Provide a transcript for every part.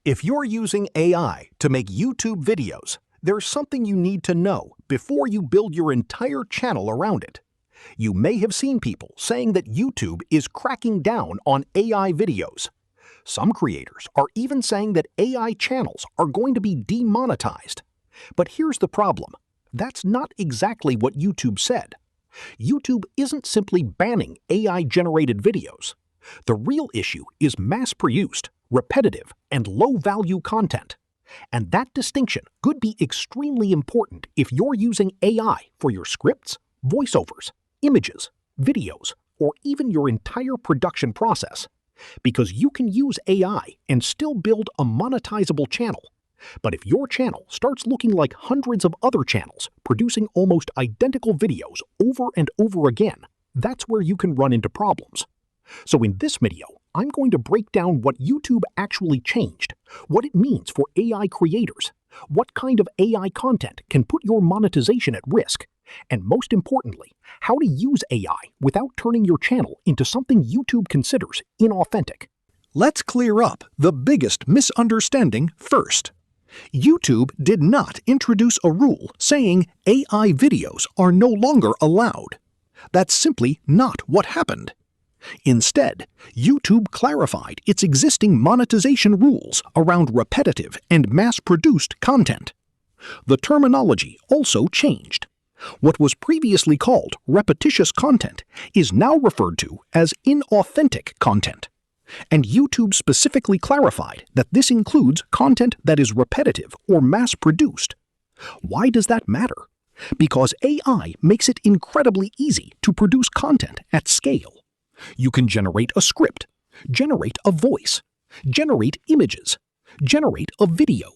If you're using AI to make YouTube videos, there's something you need to know before you build your entire channel around it. You may have seen people saying that YouTube is cracking down on AI videos. Some creators are even saying that AI channels are going to be demonetized. But here's the problem. That's not exactly what YouTube said. YouTube isn't simply banning AI-generated videos. The real issue is mass-produced, repetitive, and low-value content. And that distinction could be extremely important if you're using AI for your scripts, voiceovers, images, videos, or even your entire production process. Because you can use AI and still build a monetizable channel. But if your channel starts looking like hundreds of other channels producing almost identical videos over and over again, that's where you can run into problems. So in this video, I'm going to break down what YouTube actually changed, what it means for AI creators, what kind of AI content can put your monetization at risk, and most importantly, how to use AI without turning your channel into something YouTube considers inauthentic. Let's clear up the biggest misunderstanding first. YouTube did not introduce a rule saying AI videos are no longer allowed. That's simply not what happened. Instead, YouTube clarified its existing monetization rules around repetitive and mass-produced content. The terminology also changed. What was previously called repetitious content is now referred to as inauthentic content. And YouTube specifically clarified that this includes content that is repetitive or mass-produced. Why does that matter? Because AI makes it incredibly easy to produce content at scale. You can generate a script, generate a voice, generate images, generate a video,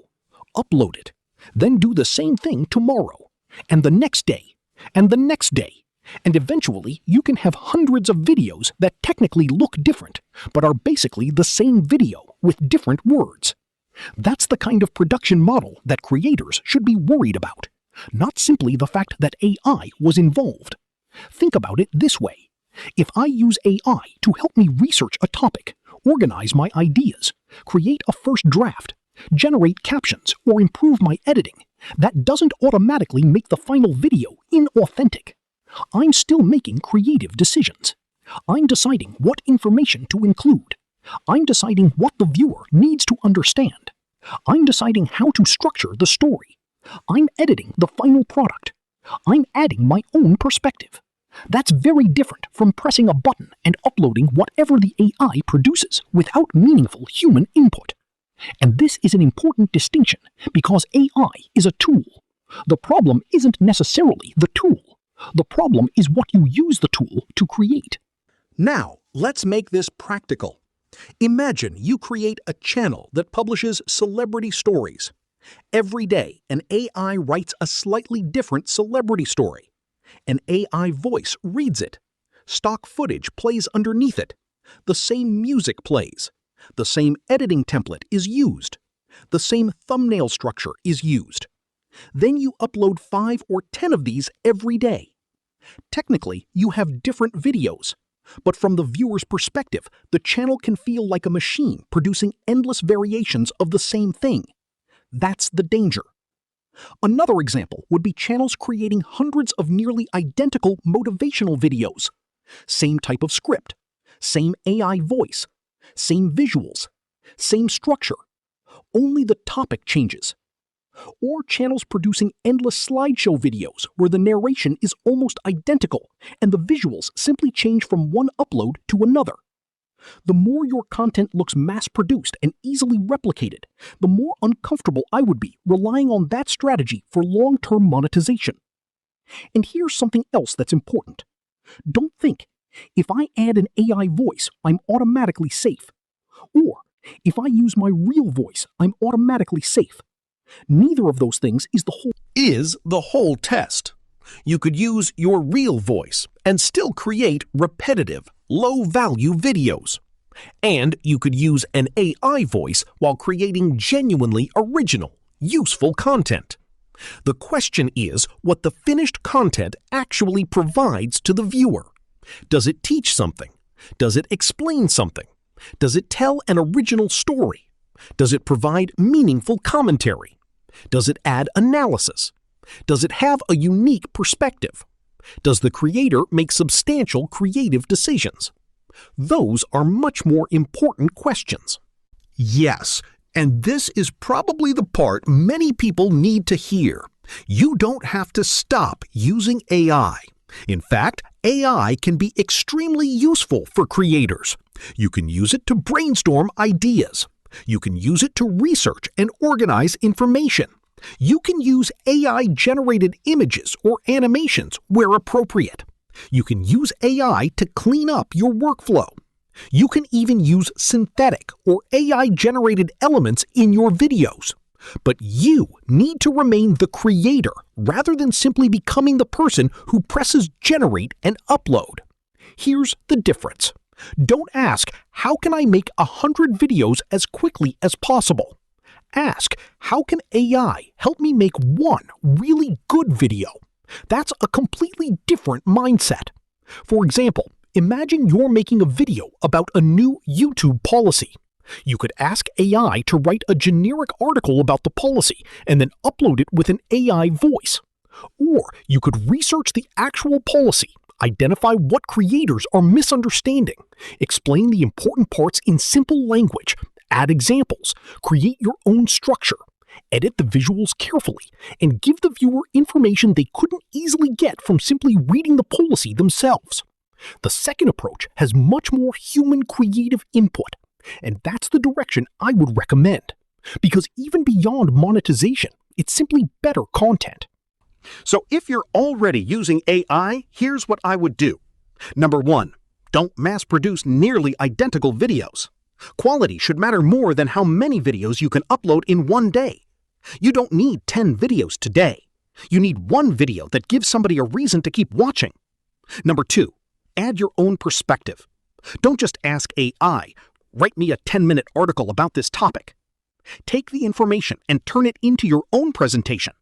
upload it, then do the same thing tomorrow, and the next day, and the next day. And eventually, you can have hundreds of videos that technically look different, but are basically the same video with different words. That's the kind of production model that creators should be worried about, not simply the fact that AI was involved. Think about it this way. If I use AI to help me research a topic, organize my ideas, create a first draft, generate captions, or improve my editing, that doesn't automatically make the final video inauthentic. I'm still making creative decisions. I'm deciding what information to include. I'm deciding what the viewer needs to understand. I'm deciding how to structure the story. I'm editing the final product. I'm adding my own perspective. That's very different from pressing a button and uploading whatever the AI produces without meaningful human input. And this is an important distinction because AI is a tool. The problem isn't necessarily the tool. The problem is what you use the tool to create. Now, let's make this practical. Imagine you create a channel that publishes celebrity stories. Every day, an AI writes a slightly different celebrity story. An AI voice reads it. Stock footage plays underneath it. The same music plays. The same editing template is used. The same thumbnail structure is used. Then you upload 5 or 10 of these every day. Technically, you have different videos. But from the viewer's perspective, the channel can feel like a machine producing endless variations of the same thing. That's the danger. Another example would be channels creating hundreds of nearly identical motivational videos. Same type of script, same AI voice, same visuals, same structure. Only the topic changes. Or channels producing endless slideshow videos where the narration is almost identical and the visuals simply change from one upload to another. The more your content looks mass-produced and easily replicated, the more uncomfortable I would be relying on that strategy for long-term monetization. And here's something else that's important. Don't think, if I add an AI voice, I'm automatically safe. Or, if I use my real voice, I'm automatically safe. Neither of those things is the whole test. You could use your real voice and still create repetitive, low-value videos. And you could use an AI voice while creating genuinely original, useful content. The question is what the finished content actually provides to the viewer. Does it teach something? Does it explain something? Does it tell an original story? Does it provide meaningful commentary? Does it add analysis? Does it have a unique perspective? Does the creator make substantial creative decisions? Those are much more important questions. Yes, and this is probably the part many people need to hear. You don't have to stop using AI. In fact, AI can be extremely useful for creators. You can use it to brainstorm ideas. You can use it to research and organize information. You can use AI-generated images or animations where appropriate. You can use AI to clean up your workflow. You can even use synthetic or AI-generated elements in your videos. But you need to remain the creator rather than simply becoming the person who presses generate and upload. Here's the difference. Don't ask, how can I make 100 videos as quickly as possible? Ask, how can AI help me make one really good video? That's a completely different mindset. For example, imagine you're making a video about a new YouTube policy. You could ask AI to write a generic article about the policy and then upload it with an AI voice. Or you could research the actual policy, identify what creators are misunderstanding, explain the important parts in simple language, add examples, create your own structure, edit the visuals carefully, and give the viewer information they couldn't easily get from simply reading the policy themselves. The second approach has much more human creative input, and that's the direction I would recommend, because even beyond monetization, it's simply better content. So if you're already using AI, here's what I would do. Number 1, don't mass-produce nearly identical videos. Quality should matter more than how many videos you can upload in one day. You don't need 10 videos today. You need one video that gives somebody a reason to keep watching. Number 2, add your own perspective. Don't just ask AI, write me a 10-minute article about this topic. Take the information and turn it into your own presentation.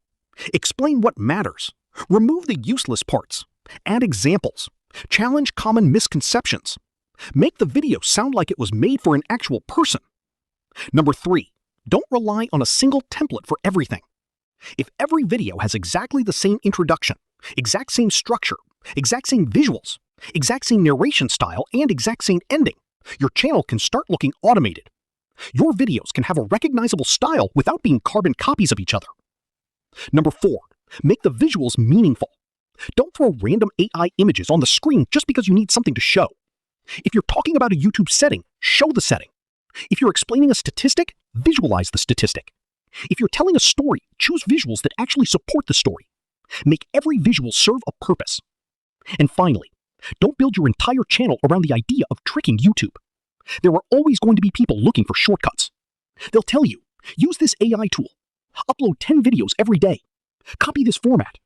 Explain what matters. Remove the useless parts. Add examples. Challenge common misconceptions. Make the video sound like it was made for an actual person. Number 3, don't rely on a single template for everything. If every video has exactly the same introduction, exact same structure, exact same visuals, exact same narration style, and exact same ending, your channel can start looking automated. Your videos can have a recognizable style without being carbon copies of each other. Number 4, make the visuals meaningful. Don't throw random AI images on the screen just because you need something to show. If you're talking about a YouTube setting, show the setting. If you're explaining a statistic, visualize the statistic. If you're telling a story, choose visuals that actually support the story. Make every visual serve a purpose. And finally, don't build your entire channel around the idea of tricking YouTube. There are always going to be people looking for shortcuts. They'll tell you, use this AI tool. Upload 10 videos every day. Copy this format.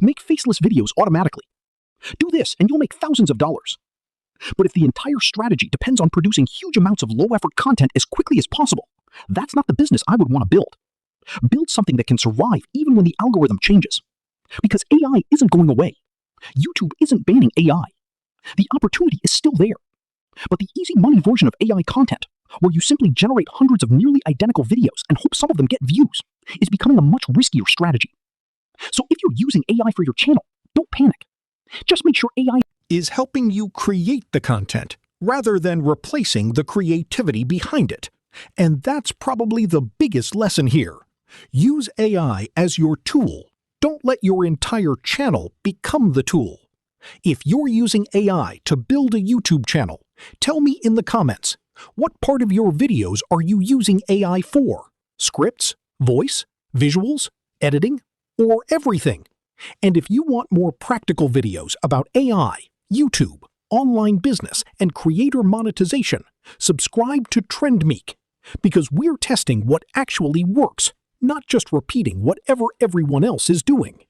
Make faceless videos automatically. Do this and you'll make thousands of dollars. But if the entire strategy depends on producing huge amounts of low-effort content as quickly as possible, that's not the business I would want to build. Build something that can survive even when the algorithm changes. Because AI isn't going away. YouTube isn't banning AI. The opportunity is still there. But the easy money version of AI content, where you simply generate hundreds of nearly identical videos and hope some of them get views, is becoming a much riskier strategy. So if you're using AI for your channel, don't panic. Just make sure AI is helping you create the content rather than replacing the creativity behind it. And that's probably the biggest lesson here. Use AI as your tool. Don't let your entire channel become the tool. If you're using AI to build a YouTube channel, tell me in the comments, what part of your videos are you using AI for? Scripts, voice, visuals, editing, or everything? And if you want more practical videos about AI, YouTube, online business, and creator monetization, subscribe to TrendMeek, because we're testing what actually works, not just repeating whatever everyone else is doing.